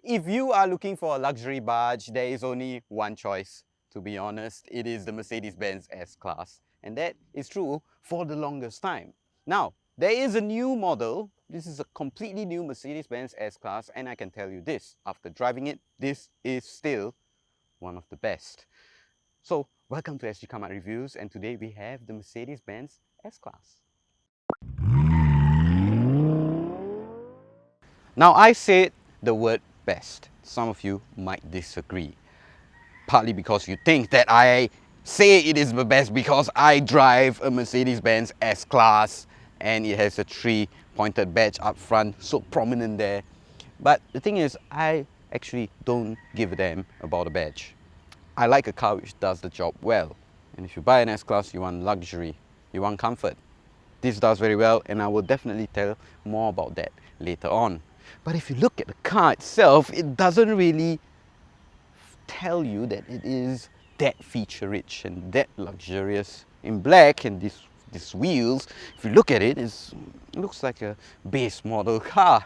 If you are looking for a luxury barge, there is only one choice, to be honest. It is the Mercedes-Benz S-Class. And that is true for the longest time. Now, there is a new model. This is a completely new Mercedes-Benz S-Class, and I can tell you this, after driving it, this is still one of the best. So, welcome to sgCarMart Reviews, and today we have the Mercedes-Benz S-Class. Now, I said the word best. Some of you might disagree. Partly because you think that I say it is the best because I drive a Mercedes-Benz S-Class and it has a three-pointed badge up front, so prominent there. But the thing is, I actually don't give a damn about a badge. I like a car which does the job well. And if you buy an S-Class, you want luxury, you want comfort. This does very well, and I will definitely tell more about that later on. But if you look at the car itself, it doesn't really tell you that it is that feature-rich and that luxurious. In black, and these wheels, if you look at it, it looks like a base model car.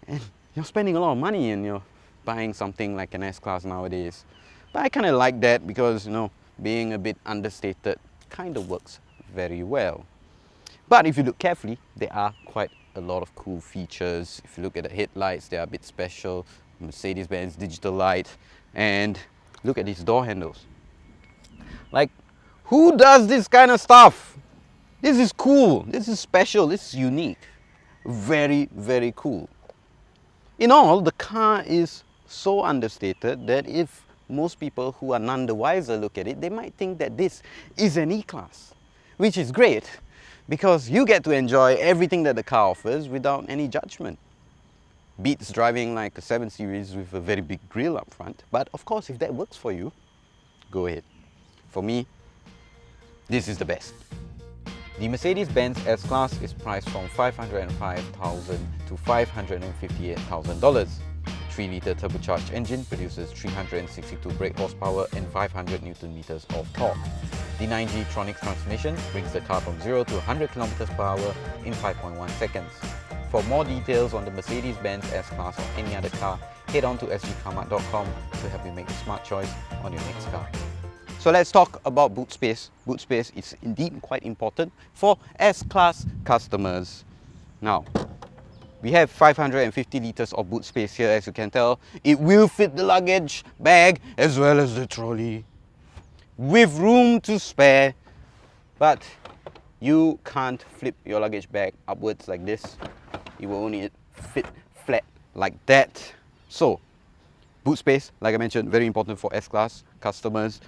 And you're spending a lot of money and you're buying something like an S-Class nowadays. But I kind of like that because, you know, being a bit understated kind of works very well. But if you look carefully, there are quite a lot of cool features. If you look at the headlights, they are a bit special. Mercedes-Benz digital light. And look at these door handles. Like, who does this kind of stuff? This is cool. This is special. This is unique. Very, very cool. In all, the car is so understated that if most people who are none the wiser look at it, they might think that this is an E-Class, which is great because you get to enjoy everything that the car offers without any judgment. Beats driving like a 7 Series with a very big grille up front. But of course, if that works for you, go ahead. For me, this is the best. The Mercedes-Benz S-Class is priced from $505,000 to $558,000. 3-litre turbocharged engine produces 362 brake horsepower and 500 Nm of torque. The 9G Tronic transmission brings the car from 0 to 100 km per hour in 5.1 seconds. For more details on the Mercedes-Benz S-Class or any other car, head on to sgCarMart.com to help you make a smart choice on your next car. So let's talk about boot space. Boot space is indeed quite important for S-Class customers. Now, we have 550 litres of boot space here, as you can tell. It will fit the luggage bag as well as the trolley with room to spare. But you can't flip your luggage bag upwards like this. It will only fit flat like that. So, boot space, like I mentioned, very important for S-Class customers.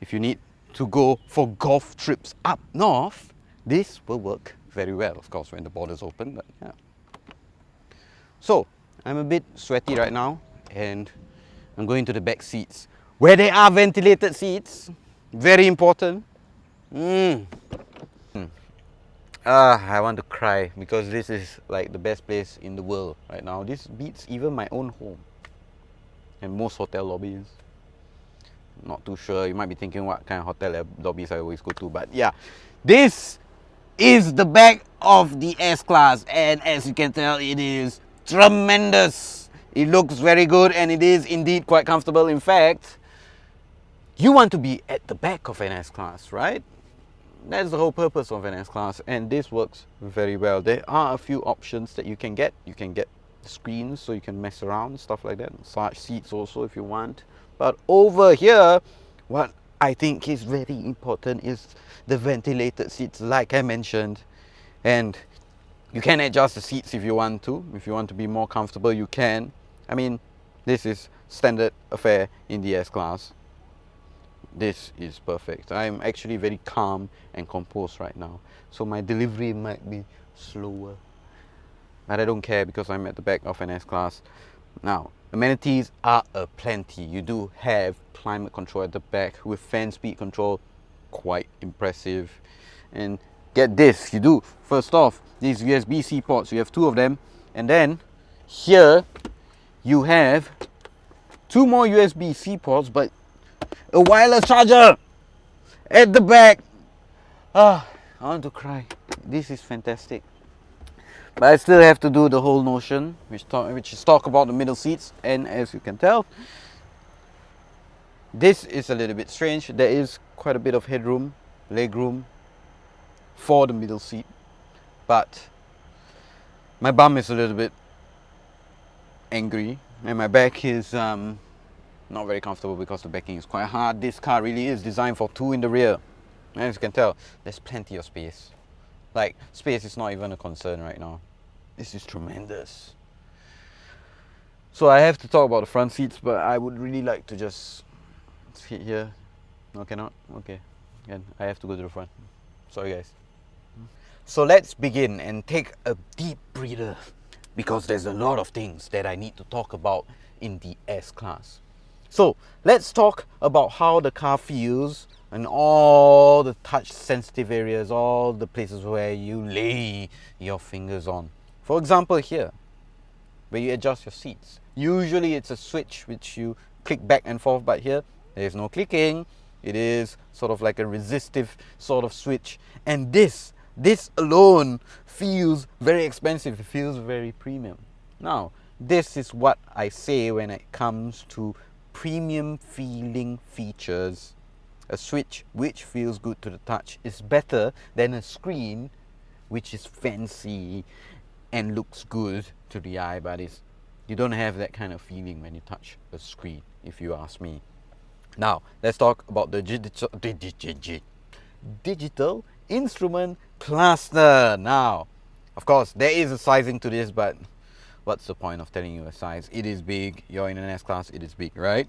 If you need to go for golf trips up north, this will work very well, of course, when the borders open. But yeah. So, I'm a bit sweaty right now, and I'm going to the back seats, where there are ventilated seats. Very important. I want to cry because this is like the best place in the world right now. This beats even my own home and most hotel lobbies. Not too sure. You might be thinking what kind of hotel lobbies I always go to, but yeah, this is the back of the S-Class, and as you can tell, it is tremendous. It looks very good and it is indeed quite comfortable. In fact, you want to be at the back of an S-Class, right? That's the whole purpose of an S-Class, and this works very well. There are a few options that you can get. You can get screens so you can mess around, stuff like that. Massage seats also if you want. But over here, what I think is very important is the ventilated seats, like I mentioned. And you can adjust the seats if you want to. If you want to be more comfortable, you can. I mean, this is standard affair in the S-Class. This is perfect. I'm actually very calm and composed right now, so my delivery might be slower. But I don't care because I'm at the back of an S-Class. Now, amenities are aplenty. You do have climate control at the back with fan speed control, quite impressive. And get this, you do. First off, these USB-C ports, you have 2 of them. And then here you have 2 more USB-C ports, but a wireless charger at the back. I want to cry. This is fantastic. But I still have to do the whole notion, which is talk about the middle seats. And as you can tell, this is a little bit strange. There is quite a bit of headroom, legroom for the middle seat, but my bum is a little bit angry and my back is not very comfortable because the backing is quite hard. This car really is designed for two in the rear. As you can tell, there's plenty of space. Like, space is not even a concern right now. This is tremendous. So I have to talk about the front seats, but I would really like to just sit here. No, cannot? Okay. Again, I have to go to the front. Sorry guys. So let's begin and take a deep breather, because there's a lot of things that I need to talk about in the S-Class. So let's talk about how the car feels and all the touch sensitive areas, all the places where you lay your fingers on. For example, here, where you adjust your seats. Usually it's a switch which you click back and forth, but here there's no clicking. It is sort of like a resistive sort of switch. And this alone feels very expensive. It feels very premium. Now, this is what I say when it comes to premium feeling features. A switch which feels good to the touch is better than a screen which is fancy and looks good to the eye, but you don't have that kind of feeling when you touch a screen, if you ask me. Now, let's talk about the digital instrument cluster. Now, of course, there is a sizing to this, but what's the point of telling you a size? It is big. You're in an S-Class, it is big, right?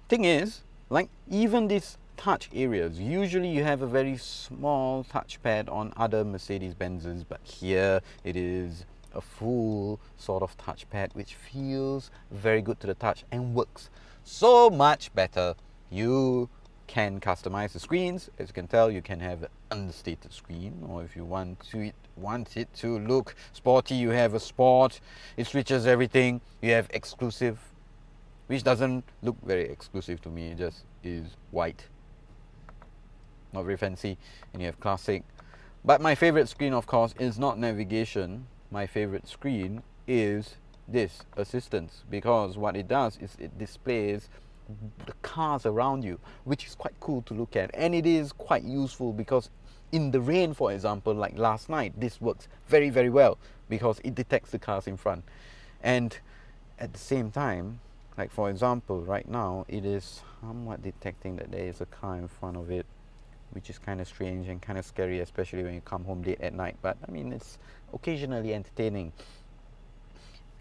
Thing is, like even these touch areas, usually you have a very small touchpad on other Mercedes-Benzes, but here it is a full sort of touchpad which feels very good to the touch and works so much better. You can customize the screens. As you can tell, you can have an understated screen, or if you want it to look sporty, you have a sport. It switches everything. You have exclusive, which doesn't look very exclusive to me. It just is white, not very fancy. And you have classic. But my favorite screen, of course, is not navigation. My favorite screen is this assistance, because what it does is it displays the cars around you, which is quite cool to look at. And it is quite useful because in the rain, for example, like last night, this works very, very well because it detects the cars in front. And at the same time, like for example, right now, it is somewhat detecting that there is a car in front of it, which is kind of strange and kind of scary, especially when you come home late at night. But I mean, it's occasionally entertaining.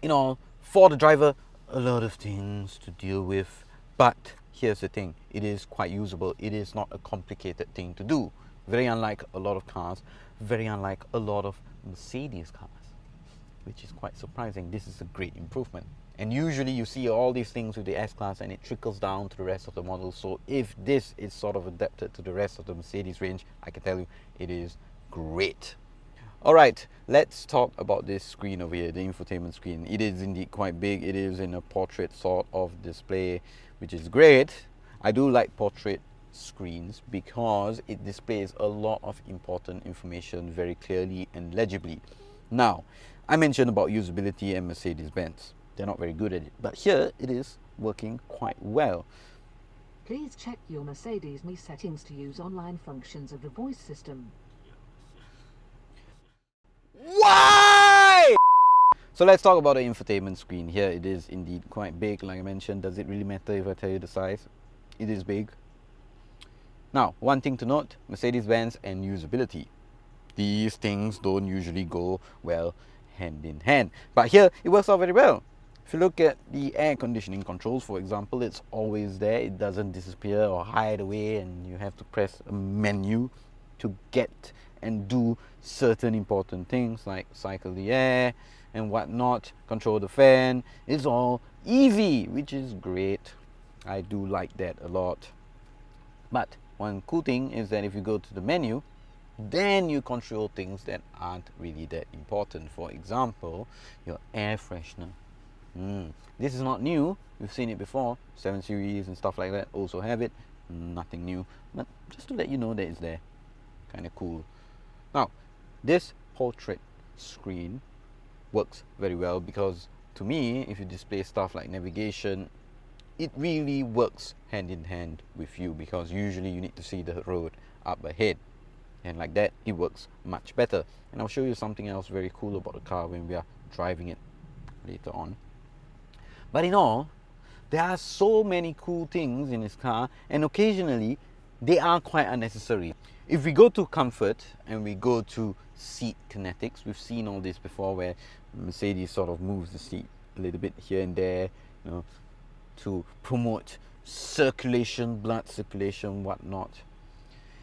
You know, for the driver, a lot of things to deal with. But here's the thing, it is quite usable. It is not a complicated thing to do. Very unlike a lot of cars, very unlike a lot of Mercedes cars, which is quite surprising. This is a great improvement. And usually you see all these things with the S-Class and it trickles down to the rest of the models. So if this is sort of adapted to the rest of the Mercedes range, I can tell you it is great. Alright, let's talk about this screen over here, the infotainment screen. It is indeed quite big. It is in a portrait sort of display, which is great. I do like portrait screens because it displays a lot of important information very clearly and legibly. Now, I mentioned about usability and Mercedes-Benz. They're not very good at it, but here it is working quite well. Please check your Mercedes-Me settings to use online functions of the voice system. Why? So let's talk about the infotainment screen. Here it is indeed quite big, like I mentioned. Does it really matter if I tell you the size? It is big. Now, one thing to note, Mercedes-Benz and usability. These things don't usually go well hand in hand. But here, it works out very well. If you look at the air conditioning controls, for example, it's always there. It doesn't disappear or hide away, and you have to press a menu to get and do certain important things like cycle the air and whatnot, control the fan. It's all easy, which is great. I do like that a lot. But one cool thing is that if you go to the menu, then you control things that aren't really that important. For example, your air freshener. This is not new. We've seen it before. 7 Series and stuff like that also have it. Nothing new, but just to let you know that it's there. Kind of cool. Now, this portrait screen works very well, because to me, if you display stuff like navigation, it really works hand in hand with you, because usually you need to see the road up ahead, and like that it works much better. And I'll show you something else very cool about the car when we are driving it later on. But in all, there are so many cool things in this car, and occasionally they are quite unnecessary. If we go to comfort and we go to seat kinetics, we've seen all this before, where Mercedes sort of moves the seat a little bit here and there, you know, to promote circulation, blood circulation, whatnot.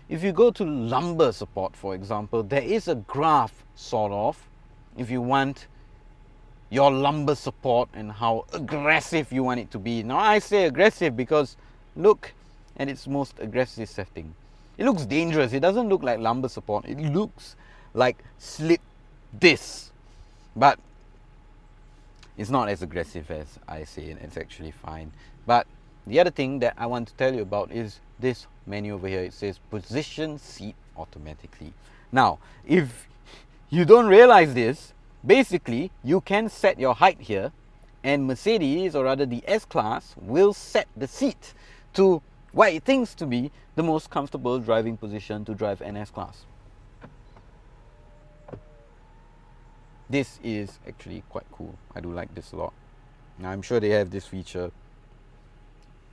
If you go to lumbar support, for example, there is a graph sort of, if you want your lumbar support and how aggressive you want it to be. Now I say aggressive because look at its most aggressive setting. It looks dangerous. It doesn't look like lumbar support. It looks like slip disc, but it's not as aggressive as I say, and it's actually fine. But the other thing that I want to tell you about is this menu over here. It says position seat automatically. Now, if you don't realize this, basically you can set your height here, and Mercedes, or rather the S-Class, will set the seat to what it thinks to be the most comfortable driving position to drive an S-Class. This is actually quite cool. I do like this a lot. Now I'm sure they have this feature,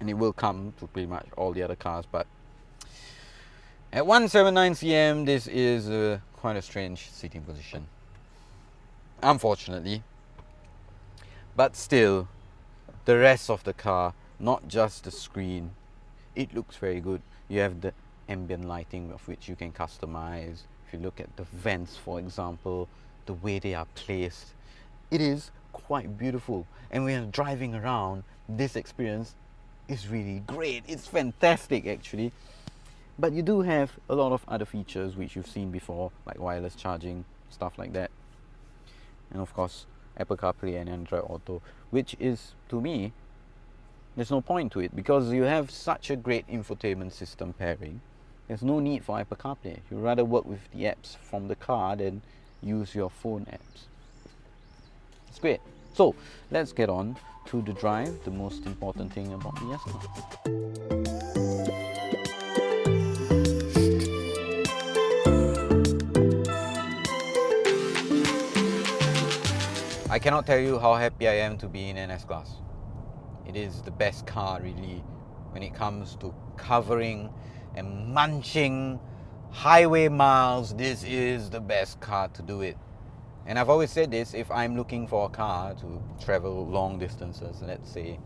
and it will come to pretty much all the other cars, but at 179 cm, this is quite a strange seating position, unfortunately. But still, the rest of the car, not just the screen, it looks very good. You have the ambient lighting, of which you can customize. If you look at the vents, for example, the way they are placed, it is quite beautiful. And when you're driving around, this experience is really great. It's fantastic actually. But you do have a lot of other features which you've seen before, like wireless charging, stuff like that. And of course, Apple CarPlay and Android Auto, which is, to me, there's no point to it, because you have such a great infotainment system pairing. There's no need for Apple CarPlay. You'd rather work with the apps from the car than use your phone apps. It's great. So let's get on to the drive, the most important thing about the S-Class. I cannot tell you how happy I am to be in an S-Class. It is the best car really when it comes to covering and munching highway miles. This is the best car to do it. And I've always said this, if I'm looking for a car to travel long distances, let's say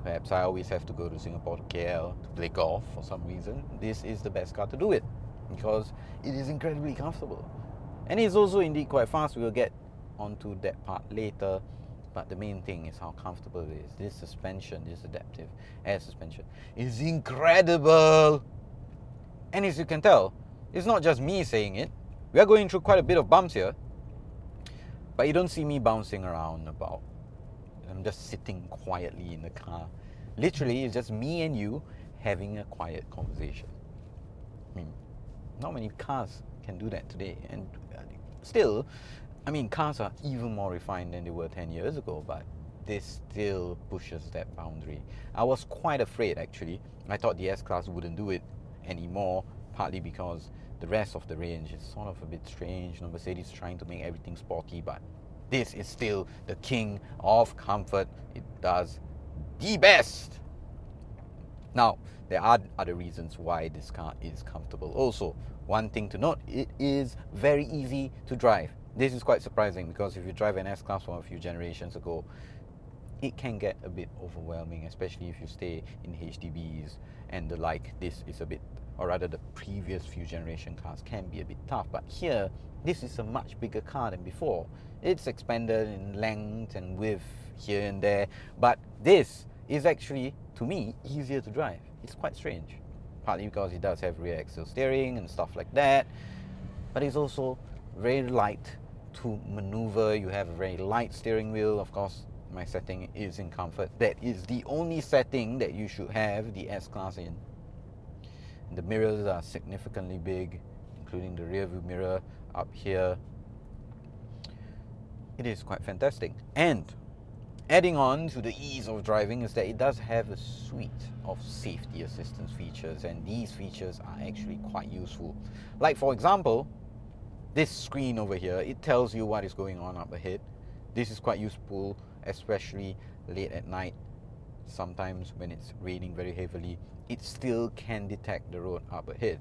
perhaps I always have to go to Singapore to KL to play golf for some reason, this is the best car to do it, because it is incredibly comfortable. And it's also indeed quite fast. We'll get onto that part later, but the main thing is how comfortable it is. This suspension, this adaptive air suspension, is incredible. And as you can tell, it's not just me saying it. We are going through quite a bit of bumps here, but you don't see me bouncing around about. I'm just sitting quietly in the car. Literally, it's just me and you having a quiet conversation. I mean, not many cars can do that today. And still, I mean, cars are even more refined than they were 10 years ago, but this still pushes that boundary. I was quite afraid, actually. I thought the S-Class wouldn't do it anymore, partly because the rest of the range is sort of a bit strange. You know, Mercedes is trying to make everything sporty, but this is still the king of comfort. It does the best. Now, there are other reasons why this car is comfortable. Also, one thing to note, it is very easy to drive. This is quite surprising, because if you drive an S-Class from a few generations ago, it can get a bit overwhelming, especially if you stay in HDBs and the like. This is a bit, or rather the previous few generation cars can be a bit tough, but here, this is a much bigger car than before. It's expanded in length and width here and there, but this is actually, to me, easier to drive. It's quite strange, partly because it does have rear axle steering and stuff like that, but it's also very light to maneuver. You have a very light steering wheel. Of course, my setting is in comfort. That is the only setting that you should have the S-Class in. And the mirrors are significantly big, including the rear view mirror up here. It is quite fantastic. And adding on to the ease of driving is that it does have a suite of safety assistance features, and these features are actually quite useful. Like for example, this screen over here, it tells you what is going on up ahead. This is quite useful, especially late at night. Sometimes when it's raining very heavily, it still can detect the road up ahead.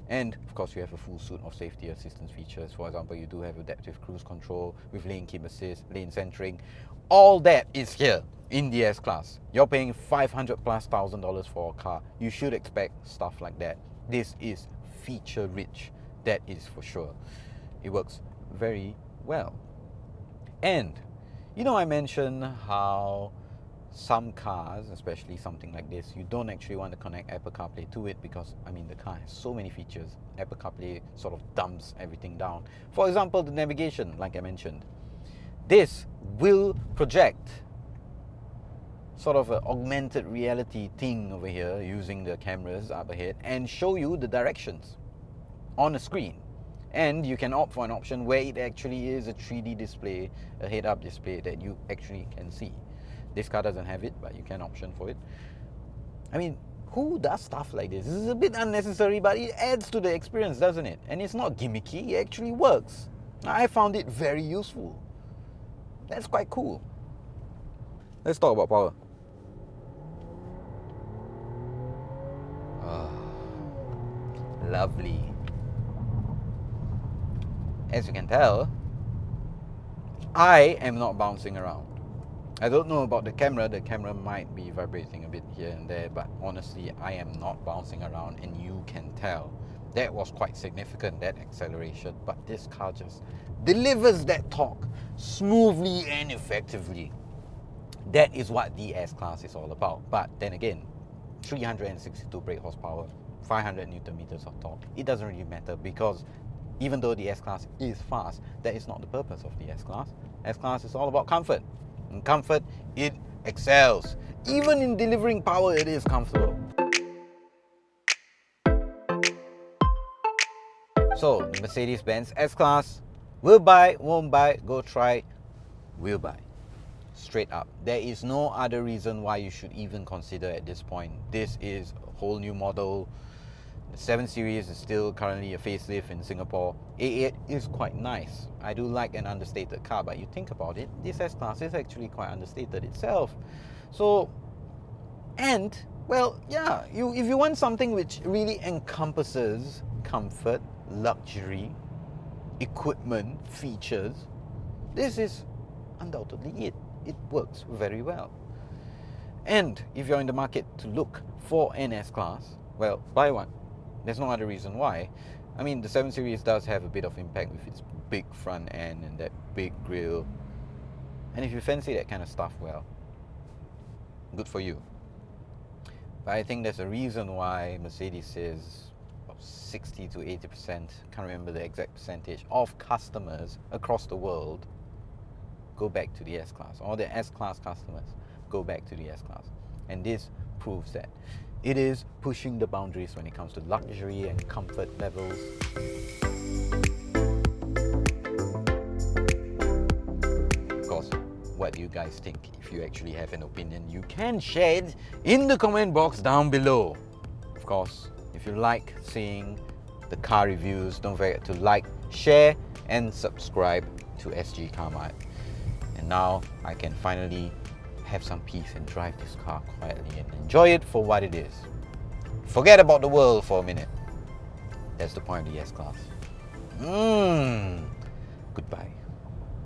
And of course, you have a full suite of safety assistance features. For example, you do have adaptive cruise control with lane keep assist, lane centering. All that is here in the S-Class. You're paying $500,000+ for a car. You should expect stuff like that. This is feature rich, that is for sure. It works very well. And you know, I mentioned how some cars, especially something like this, you don't actually want to connect Apple CarPlay to it because, I mean, the car has so many features. Apple CarPlay sort of dumps everything down. For example, the navigation, like I mentioned. This will project sort of an augmented reality thing over here using the cameras up ahead and show you the directions on a screen. And you can opt for an option where it actually is a 3D display, a head-up display that you actually can see. This car doesn't have it, but you can option for it. I mean, who does stuff like this? This is a bit unnecessary, but it adds to the experience, doesn't it? And it's not gimmicky, it actually works. I found it very useful. That's quite cool. Let's talk about power. Oh, lovely. As you can tell, I am not bouncing around. I don't know about the camera might be vibrating a bit here and there, but honestly, I am not bouncing around, and you can tell. That was quite significant, that acceleration, but this car just delivers that torque smoothly and effectively. That is what the S-Class is all about. But then again, 362 brake horsepower, 500 Newton meters of torque, it doesn't really matter because even though the S-Class is fast, that is not the purpose of the S-Class. S-Class is all about comfort. In comfort, it excels. Even in delivering power, it is comfortable. So, the Mercedes-Benz S-Class, will buy, won't buy, go try, will buy. Straight up. There is no other reason why you should even consider at this point. This is a whole new model. The 7 Series is still currently a facelift in Singapore. A8 is quite nice. I do like an understated car, but you think about it, this S-Class is actually quite understated itself. So, and, well, yeah, if you want something which really encompasses comfort, luxury, equipment, features, this is undoubtedly it. It works very well. And if you're in the market to look for an S-Class, well, buy one. There's no other reason why. I mean, the 7 Series does have a bit of impact with its big front end and that big grille. And if you fancy that kind of stuff, well, good for you. But I think there's a reason why Mercedes says about 60 to 80%, can't remember the exact percentage, of customers across the world go back to the S-Class, or the S-Class customers go back to the S-Class. And this proves that it is pushing the boundaries when it comes to luxury and comfort levels. Of course, what do you guys think? If you actually have an opinion, you can share it in the comment box down below. Of course, if you like seeing the car reviews, don't forget to like, share and subscribe to sgCarMart. And now I can finally have some peace and drive this car quietly and enjoy it for what it is. Forget about the world for a minute. That's the point of the S-Class.